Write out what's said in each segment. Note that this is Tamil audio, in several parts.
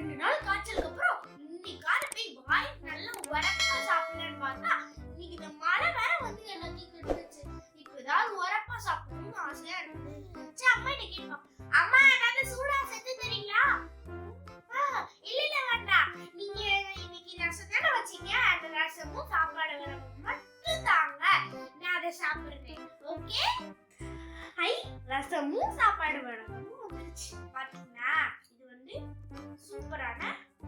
2 நாள் காய்ச்சலுக்கு அப்புறம் இன்னைக்கான போய் வாய் நல்லா உரப்பா சாப்பிடலான்னு பார்த்தா இன்னைக்கு இந்த மழை வேற வந்து எல்லாத்தையும் கெடுத்துச்சு. இப்போ ஏதாவது உரப்பா சாப்பிடணும்னு ஆசையா இருக்கு. சரி அம்மா கிட்ட கேட்போம். அம்மா ஏதாவது சூடா செஞ்சு தரீங்களா? இல்ல வேண்டாம். நீங்க இன்னைக்கு ரசம் தானே வச்சீங்க, அந்த ரசமும் சாப்பாடு மட்டும் தாங்க, நான் அதை சாப்பிடுறேன். ஓகே? ஐ ரசமும் சாப்பாடு வடகமும் வந்துருச்சு. பாத்தீங்களா, இது வந்து சூப்பரான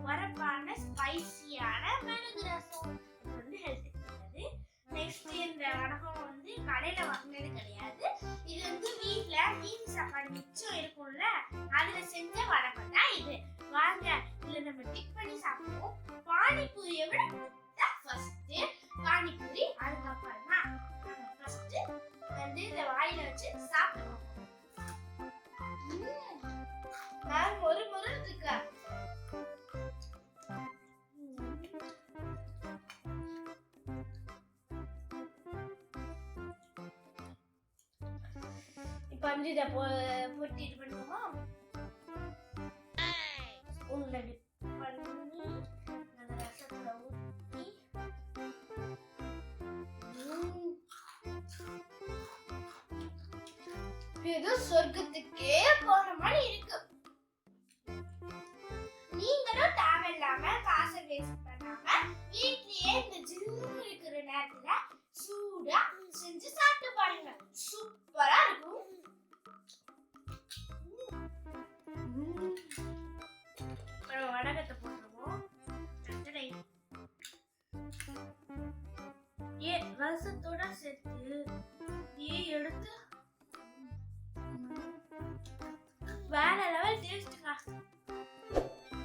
உரப்பான ஸ்பைசியான மிளகு ரசம். இது வந்து ஹெல்த்துக்கு நல்லது. நெக்ஸ்ட் இந்த வடகம் வந்து கடையில வாங்கினது கிடையாது. இது வந்து வீட்ல மீதி சாப்பாடு மிச்சம் இருக்கும்ல, அதுல செஞ்ச வடகம் தான் இது. வாங்க இதுல நம்ம டிக் பண்ணி சாப்பிடுவோம். பானிபூரியை விட ஃபர்ஸ்ட் பானிபூரி, அதுக்கப்புறம் தான் ஃபர்ஸ்ட் வந்து இந்த வாயில வச்சு சாப்பிடுவோம். நான் ஒரு முறை இருக்கா இப்ப வந்து இதை போட்டு இது பண்ணுவோமா? ஸ்பூன்ல டிப் பண்ணி அந்த ரசத்துல ஊற்றி ஏதோ சொர்க்கத்துக்கே போன மாதிரி இருக்கு. நீங்களும் தேவையில்லாம காசை வேஸ்ட் பண்ணாம வீட்லயே இந்த ஜில்லுன்னு இருக்கிற நேரத்துல சூடா செஞ்சு சாப்பிட்டு பாருங்க. சூப்பரா இருக்கும். வடகத்தை போட்டுருவோம். ரசத்தோட சேர்த்து எடுத்து வேற லெவல் டேஸ்ட்ங்க.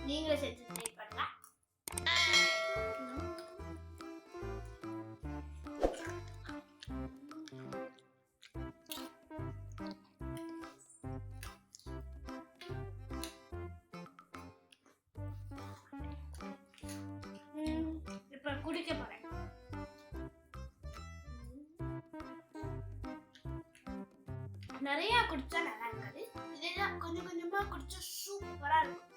நீங்களே செஞ்சு ட்ரை பண்ணுங்க. இப்ப குடிக்க போறேன். நிறைய குடிச்சா நல்லா இருக்காது. இதெல்லாம் கொஞ்சம் கொஞ்சமா குடிச்சா சூப்பரா இருக்கும்.